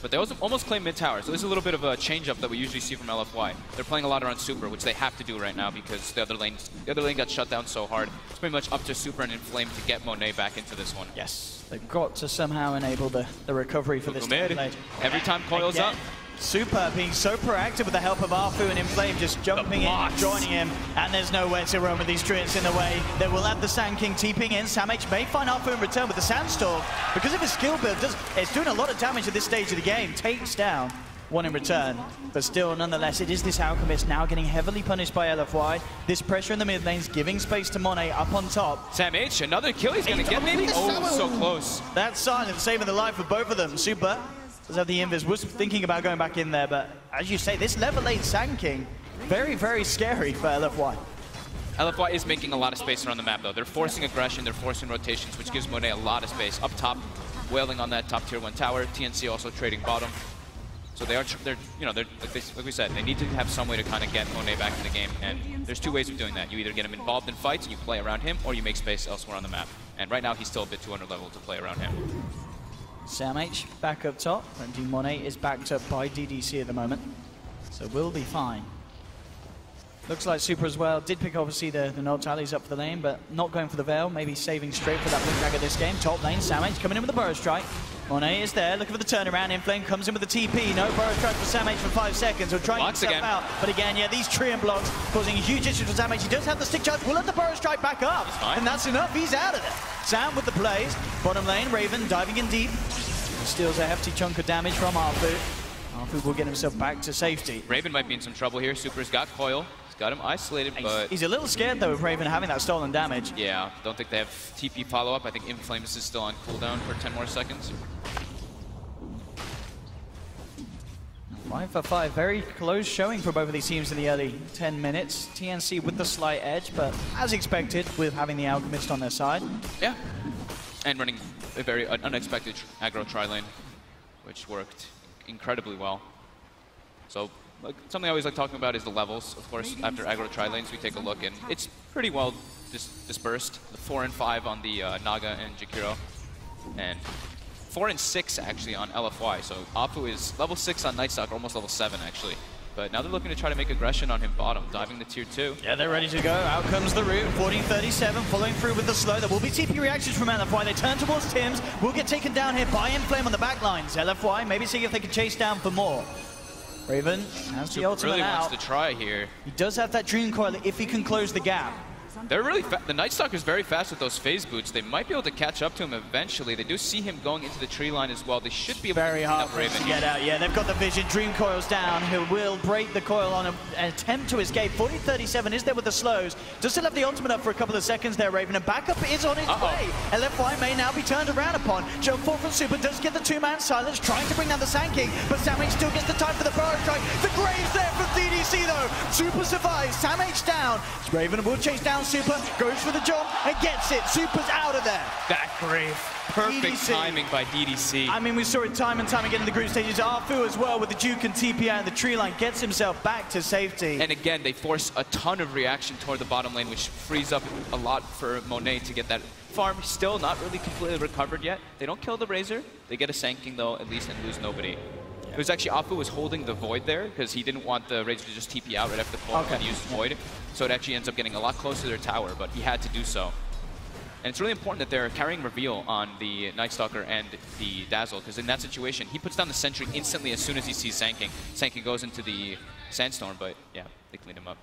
But they also almost claim mid tower, so this is a little bit of a change-up that we usually see from LFY. They're playing a lot around Super, which they have to do right now because the other lane got shut down so hard. It's pretty much up to Super and Inflame to get Monet back into this one.
Yes, they've got to somehow enable the recovery for this lane.
Every time Coil's up.
Super being so proactive with the help of Arfu and Inflame, just jumping in, joining him, and there's nowhere to run with these Treants in the way. They will have the Sand King TPing in. SamH may find Arfu in return with the Sandstorm. Because of his skill build, it's doing a lot of damage at this stage of the game. Takes down one in return. But still, nonetheless, it is this Alchemist now getting heavily punished by LFY. This pressure in the mid lanes, giving space to Monet up on top.
SamH, another kill he's going to get maybe? Oh, so close.
That's Silent saving the life of both of them. Super does have the invis, was thinking about going back in there, but as you say, this level 8 Sand King, very, very scary for LFY.
LFY is making a lot of space around the map, though. They're forcing aggression, they're forcing rotations, which gives Monet a lot of space. Up top, wailing on that top tier 1 tower. TNC also trading bottom. So they're like we said, they need to have some way to kind of get Monet back in the game. And there's two ways of doing that. You either get him involved in fights and you play around him, or you make space elsewhere on the map. And right now, he's still a bit too under level to play around him.
SamH back up top, and Monet is backed up by DDC at the moment, so we'll be fine. Looks like Super as well did pick obviously the Node tallies up for the lane, but not going for the Veil, maybe saving straight for that Blink Dagger this game. Top lane, SamH coming in with the Burrow Strike. Monet is there, looking for the turnaround. Inflame comes in with the TP. No Burrow Strike for SamH for 5 seconds. He'll try and get himself out. But again, yeah, these Treant blocks causing a huge issue for SamH. He does have the stick charge. We'll let the Burrow Strike back up. And that's enough. He's out of there. Sam with the plays. Bottom lane, Raven diving in deep. Steals a hefty chunk of damage from Arfu. Arfu will get himself back to safety.
Raven might be in some trouble here. Super's got Coil. He's got him isolated, but...
He's a little scared, though, of Raven having that stolen damage.
Yeah, don't think they have TP follow-up. I think Inflames is still on cooldown for 10 more seconds.
5 for 5, very close showing for both of these teams in the early 10 minutes. TNC with the slight edge, but as expected, with having the Alchemist on their side.
Yeah, and running a very unexpected aggro tri-lane, which worked incredibly well. So something I always like talking about is the levels. Of course, after aggro tri-lanes, we take a look, and it's pretty well dispersed. The 4 and 5 on the Naga and Jakiro, and 4 and 6 actually on LFY. So Apu is level 6 on Nightstalker, almost level 7 actually. But now they're looking to try to make aggression on him bottom, diving the tier 2.
Yeah, they're ready to go. Out comes the root. 1437 following through with the slow. There will be TP reactions from LFY. They turn towards Tims. Will get taken down here by Inflame on the back lines. LFY maybe seeing if they can chase down for more. Raven has the ultimate
really
out.
wants to try here.
He does have that Dream Coil if he can close the gap.
They're really the Night Stalker's very fast with those phase boots. They might be able to catch up to him eventually. They do see him going into the tree line as well. They should be able
Very
to
hard for him to get out. Yeah, they've got the vision. Dream Coil's down. He will break the coil on an attempt to escape. 1437 is there with the slows. Does still have the ultimate up for a couple of seconds there, Raven. And backup is on its way. LFY may now be turned around upon. Jump forward from Super does get the two-man silence, trying to bring down the Sand King, but Samh still gets the time for the Burrow Strike. The Graves there from DDC though. Super survives. Samh down. Raven will chase down Super. Goes for the jump and gets it. Super's out of there.
That Grave. Perfect
DDC.
timing by DDC.
I mean, we saw it time and time again in the group stages. Arfu as well with the Juke and TP out in the tree line gets himself back to safety.
And again, they force a ton of reaction toward the bottom lane, which frees up a lot for Monet to get that farm. Still not really completely recovered yet. They don't kill the Razor. They get a Sand King though, at least, and lose nobody. It was actually Afu was holding the Void there because he didn't want the Razor to just TP out right after the pull and use Void. So it actually ends up getting a lot closer to their tower, but he had to do so. And it's really important that they're carrying Reveal on the Night Stalker and the Dazzle, because in that situation, he puts down the Sentry instantly as soon as he sees Sand King. Sand King goes into the Sandstorm, but yeah, they cleaned him up.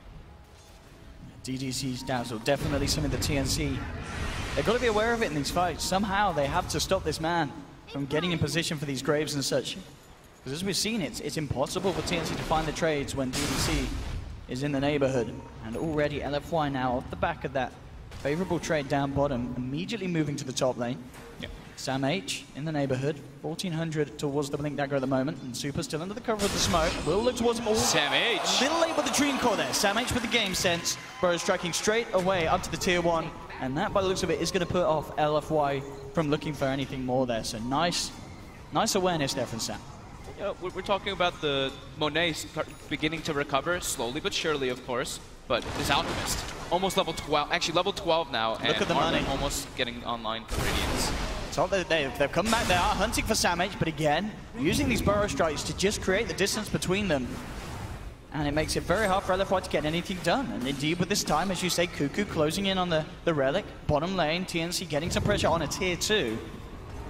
DDC's Dazzle, definitely something the TNC, they've got to be aware of it in these fights. Somehow they have to stop this man from getting in position for these Graves and such. Because as we've seen, it's impossible for TNC to find the trades when DDC is in the neighborhood. And already LFY now off the back of that favorable trade down bottom, immediately moving to the top lane.
Yep.
Samh in the neighborhood, 1400 towards the Blink Dagger at the moment, and Super still under the cover of the smoke. Will look towards him all.
Samh.
A little late with the Dream Core there. Samh with the game sense. Burrow striking straight away up to the tier 1, and that, by the looks of it, is going to put off LFY from looking for anything more there. So nice awareness there from Sam.
Yeah, we're talking about the Monet beginning to recover, slowly but surely, of course. But this Alchemist, almost level 12, actually level 12 now, and
look at the money.
Almost getting online for Radiance.
So they've come back, they are hunting for Samh, but again, using these Burrow Strikes to just create the distance between them. And it makes it very hard for LFY to get anything done. And indeed, with this time, as you say, Kuku closing in on the Relic, bottom lane, TNC getting some pressure on a tier 2.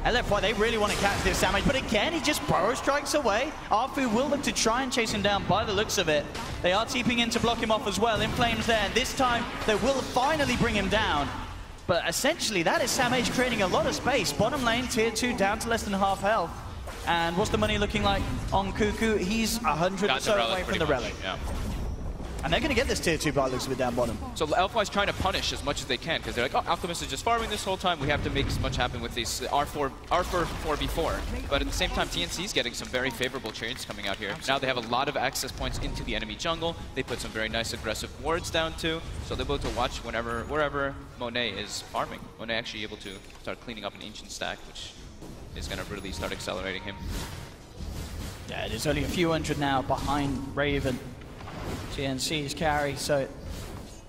LFY, they really want to catch this Samh, but again, he just Burrow Strikes away. Arfu will look to try and chase him down by the looks of it. They are TPing in to block him off as well. In Flames there, and this time they will finally bring him down. But essentially, that is Samh creating a lot of space. Bottom lane, tier 2, down to less than half health. And what's the money looking like on Kuku? He's 100 or so away from the Relic.
Yeah.
And they're going to get this tier 2 by the looks of it down bottom.
So LFY's trying to punish as much as they can, because they're like, oh, Alchemist is just farming this whole time. We have to make as much happen with these R4 4v4. But at the same time, TNC's getting some very favorable trades coming out here. Now they have a lot of access points into the enemy jungle. They put some very nice aggressive wards down too. So they're able to watch wherever Monet is farming. Monet actually able to start cleaning up an Ancient stack, which is going to really start accelerating him.
Yeah, it is only a few hundred now behind Raven. TNC's carry, so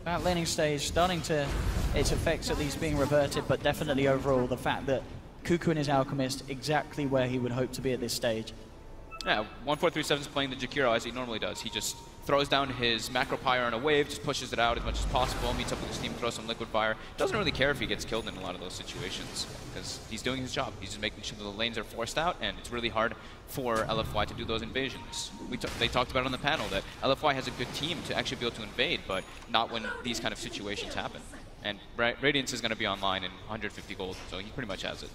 that laning stage starting to, its effects at least being reverted, but definitely overall the fact that Kuku and his Alchemist exactly where he would hope to be at this stage.
Yeah, 1437's playing the Jakiro as he normally does. He just throws down his Macro Pyre on a wave, just pushes it out as much as possible, meets up with his team, throws some Liquid Fire. Doesn't really care if he gets killed in a lot of those situations, because he's doing his job. He's just making sure the lanes are forced out, and it's really hard for LFY to do those invasions. They talked about on the panel that LFY has a good team to actually be able to invade, but not when these kind of situations happen. And Radiance is going to be online in 150 gold, so he pretty much has it.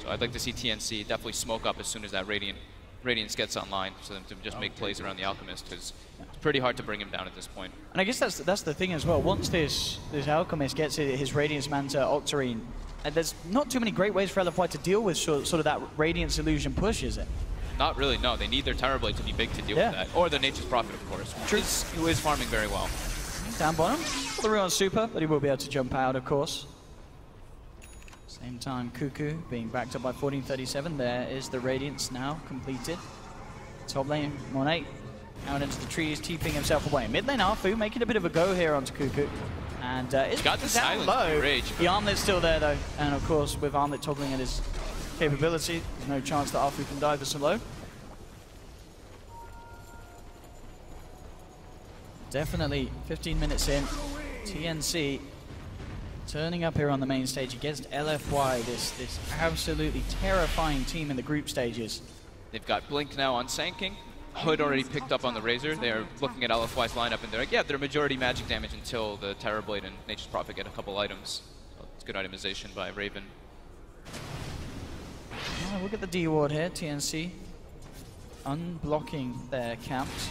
So I'd like to see TNC definitely smoke up as soon as that Radiance gets online, so them to just make plays around the Alchemist, because it's pretty hard to bring him down at this point.
And I guess that's the thing as well. Once this Alchemist gets his Radiance Manta Octarine, and there's not too many great ways for LFY to deal with sort of that Radiance Illusion push, is it?
Not really, no. They need their Terror Blade to be big to deal with that. Or the Nature's Prophet, of course, who is farming very well.
Down bottom, the Ruin Super, but he will be able to jump out, of course. Same time, Kuku being backed up by 1437. There is the Radiance now completed. Top lane, Monet out into the trees, TPing himself away. Mid lane, Arfu making a bit of a go here onto Kuku. And it's
got the
down
silence
low.
rage.
The Armlet's still there though. And of course, with Armlet toggling at his capability, there's no chance that Arfu can dive this low. Definitely 15 minutes in. TNC turning up here on the main stage against LFY, this absolutely terrifying team in the group stages.
They've got Blink now on Sand King. Hood already picked up on the Razor. They're looking at LFY's lineup, and they're like, yeah, they're majority magic damage until the Terrorblade and Nature's Prophet get a couple items. So it's good itemization by Raven.
Oh, look at the D ward here, TNC. Unblocking their camps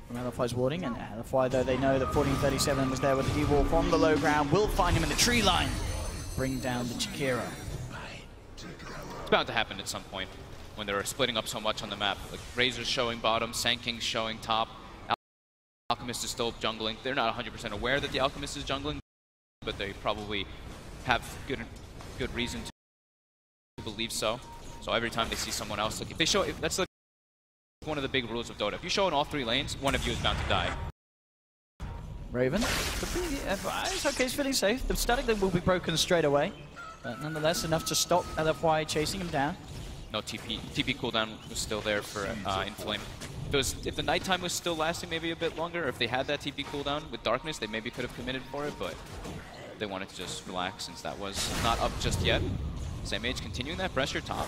from LFY's warding, and LFY, though they know that 1437 was there with the D ward from the low ground, will find him in the tree line. Bring down the Jakiro.
It's bound to happen at some point when they're splitting up so much on the map. Like Razor's showing bottom, Sand King's showing top. Alchemist is still jungling. They're not 100% aware that the Alchemist is jungling, but they probably have good reason to believe so. So every time they see someone else, like if they show, that's like one of the big rules of Dota. If you show in all 3 lanes, one of you is bound to die.
Raven, it's okay, he's feeling safe. The static link will be broken straight away, but nonetheless enough to stop LFY chasing him down.
No TP. TP cooldown was still there for Inflame. If the nighttime was still lasting maybe a bit longer, or if they had that TP cooldown with Darkness, they maybe could have committed for it, but they wanted to just relax since that was not up just yet. Samage continuing that pressure top.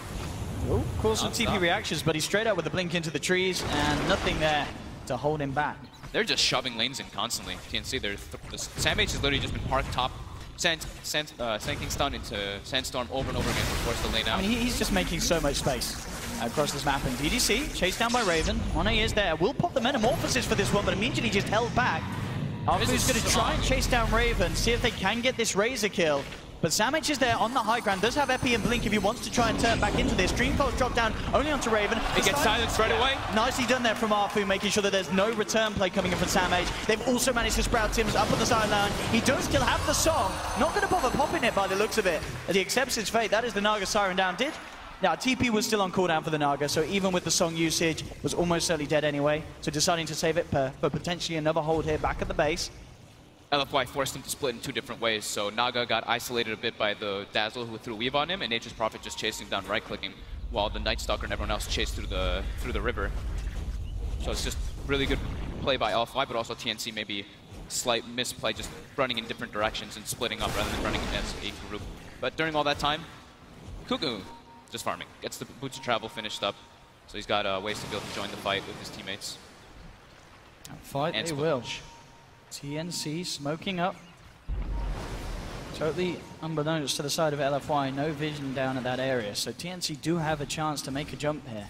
Oh, cool, some TP reactions, but he's straight out with the blink into the trees, and nothing there to hold him back.
They're just shoving lanes in constantly. TNC, the Samage has literally just been parked top. Sand King stun into Sandstorm over and over again to force the lane out.
I mean, he's just making so much space across this map. And DDC, chased down by Raven. Monet is there. Will pop the Metamorphosis for this one, but immediately just held back. Alpha's going to try and chase down Raven, see if they can get this Razor kill. But Samage is there on the high ground, does have Epi and Blink if he wants to try and turn back into this. Dreamcore's dropped down only onto Raven.
He gets silenced right away.
Nicely done there from Arfu, making sure that there's no return play coming in from Samage. They've also managed to sprout Tim's up on the sideline. He does still have the song. Not going to bother popping it by the looks of it, as he accepts his fate. That is the Naga Siren down. Now, TP was still on cooldown for the Naga, so even with the song usage, was almost certainly dead anyway. So deciding to save it for potentially another hold here back at the base.
LFY forced him to split in 2 different ways, so Naga got isolated a bit by the Dazzle who threw Weave on him, and Nature's Prophet just chasing down right-clicking, while the Night Stalker and everyone else chased through the river. So it's just really good play by LFY, but also TNC maybe slight misplay, just running in different directions and splitting up rather than running as a group. But during all that time, Kuku just farming, gets the Boots of Travel finished up, so he's got ways to be able to join the fight with his teammates.
Fight they will. TNC smoking up. Totally unbeknownst to the side of LFY, no vision down at that area. So TNC do have a chance to make a jump here.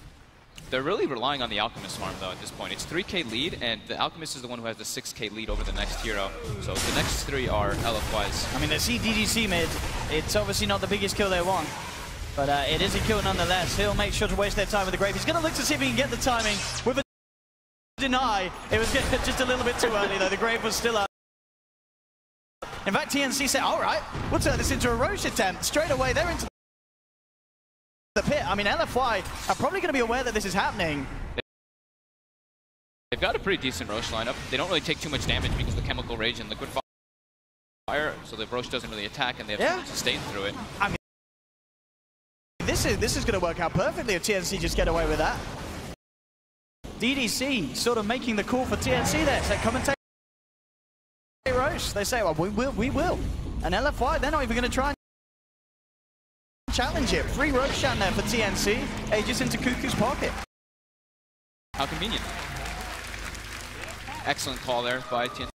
They're really relying on the Alchemist farm though at this point. It's 3k lead, and the Alchemist is the one who has the 6k lead over the next hero. So the next 3 are LFY's.
I mean, they see DDC mid. It's obviously not the biggest kill they want, but it is a kill nonetheless. He'll make sure to waste their time with the Grave. He's going to look to see if he can get the timing with a deny. It was just a little bit too early though. The Grave was still up. In fact, TNC said, all right, we'll turn this into a Roche attempt. Straight away, they're into the pit. I mean, LFY are probably going to be aware that this is happening.
They've got a pretty decent Roche lineup. They don't really take too much damage because of the Chemical Rage and Liquid Fire, so the Roche doesn't really attack, and they have to sustain through it.
I mean, this is going to work out perfectly if TNC just get away with that. DDC sort of making the call for TNC there. So come and take Roche. They say, well, we will. And LFY, they're not even going to try and challenge it. Free Roche down there for TNC. Aegis into Kuku's pocket.
How convenient. Excellent call there by TNC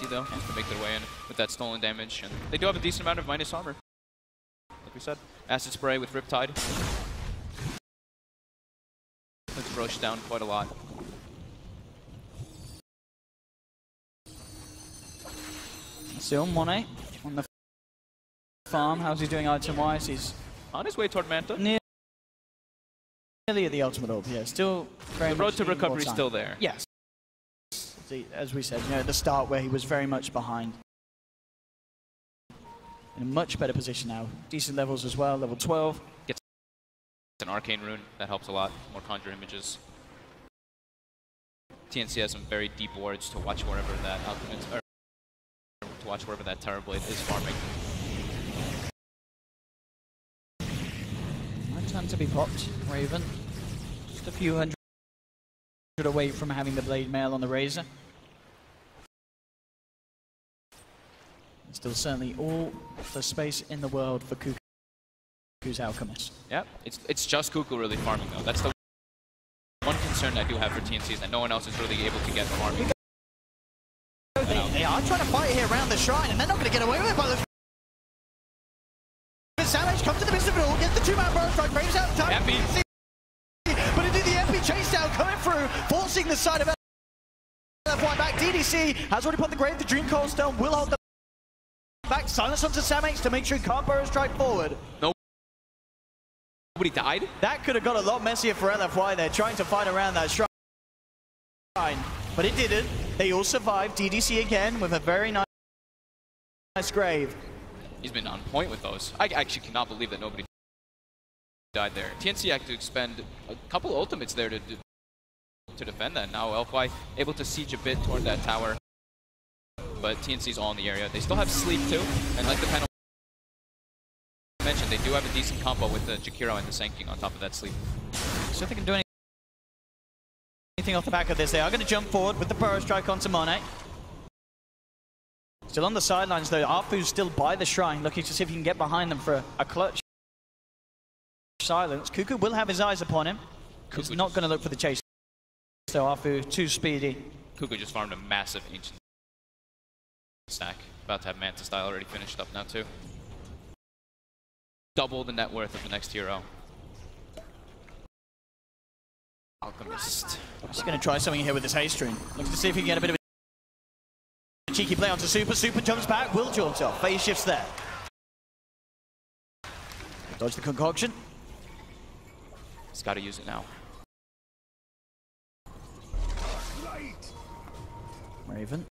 though, to make their way in with that stolen damage. And they do have a decent amount of minus armor. Like we said, Acid Spray with Riptide. Puts Roche down quite a lot.
Still Monet on the farm. How's he doing item-wise? He's
on his way toward Manta.
Nearly at the ultimate orb, yeah. Still very much
the road to recovery is still there.
Yes. As we said, you know, at the start where he was very much behind. In a much better position now. Decent levels as well, level 12.
Gets an Arcane Rune, that helps a lot. More Conjure Images. TNC has some very deep wards to watch wherever that Alchemist, or to watch wherever that Terrorblade is farming.
No time to be popped, Raven. Just a few hundred away from having the Blade Mail on the Razor. Still certainly all the space in the world for Kuku Who's Alchemist?
Yeah, it's just Kuku really farming though. That's the one concern I do have for TNC is that no one else is really able to get farming.
They are trying to fight here around the shrine, and they're not going to get away with it by the... Savage comes to the midst of it all, gets the two-man burrow strike, frames out time. But indeed the MP chase down coming through, forcing the side of LFY back. DDC has already put the grave, the Dream Cold Stone will hold them back. Silence onto Samh to make sure he can't burrow strike forward.
Nobody died?
That could have got a lot messier for LFY there, trying to fight around that shrine. But it didn't. They all survived. DDC again with a very nice grave.
He's been on point with those. I actually cannot believe that nobody died there. TNC had to expend a couple ultimates there to defend that. Now LFY able to siege a bit toward that tower. But TNC's all in the area. They still have sleep too. And like the panel mentioned, they do have a decent combo with the Jakiro and the Sanking on top of that sleep.
So if they can do anything off the back of this, they are going to jump forward with the burrow strike onto Monet. Still on the sidelines though, Arfu's still by the shrine, looking to see if he can get behind them for a clutch silence. Kuku will have his eyes upon him. He's not going to look for the chase. So Arfu, too speedy.
Kuku just farmed a massive ancient stack. About to have Manta Style already finished up now too. Double the net worth of the next hero. Alchemist.
He's going to try something here with his haste rune. Looking to see if he can get a bit of a cheeky play onto Super. Super jumps back, will jaunt off. Phase shifts there. Dodge the concoction.
He's got to use it now.
Raven.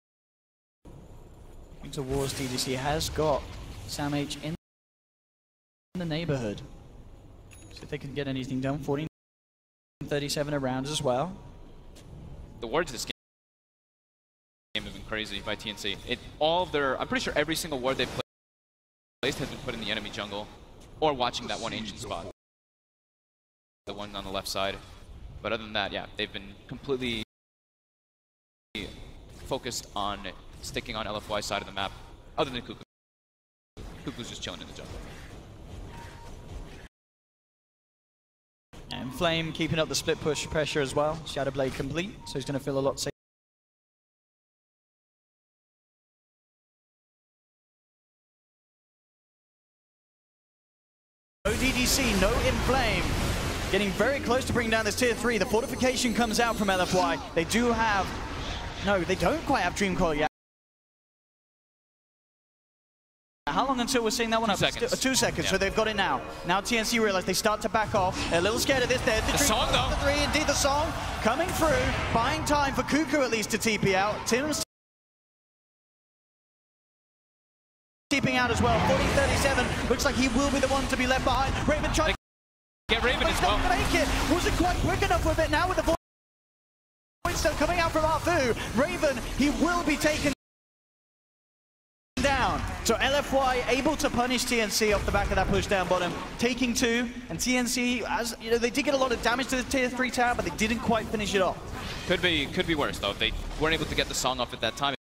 Into Wars, DDC has got Samh in the neighborhood. See if they can get anything done. 14-37 around as well.
The wards this game have been crazy by TNC. I'm pretty sure every single ward they've placed has been put in the enemy jungle or watching that one ancient spot. The one on the left side. But other than that, yeah, they've been completely focused on sticking on LFY's side of the map, other than Kuku. Kuku's just chilling in the jungle.
And Flame keeping up the split push pressure as well. Shadow Blade complete, so he's going to feel a lot safer. No DDC, no Inflame. Getting very close to bringing down this tier 3. The fortification comes out from LFY. They do have... No, they don't quite have Dream Coil yet. How long until we're seeing that one up?
2 seconds.
2 seconds, yeah. So they've got it now. Now TNC realize they start to back off. They're a little scared of this. There's the
song, though.
The 3, indeed the song. Coming through, buying time for Kuku at least to TP out. Tim's TPing out as well. 40-37. Looks like he will be the one to be left behind. Raven trying to
get Raven as well.
Make it. Wasn't quite quick enough with it. Now with the voice still coming out from Arfu. Raven, he will be taken down. So LFY able to punish TNC off the back of that push down bottom, taking 2, and TNC, as you know, they did get a lot of damage to the tier 3 tower, but they didn't quite finish it off.
Could be worse though. If they weren't able to get the song off at that time.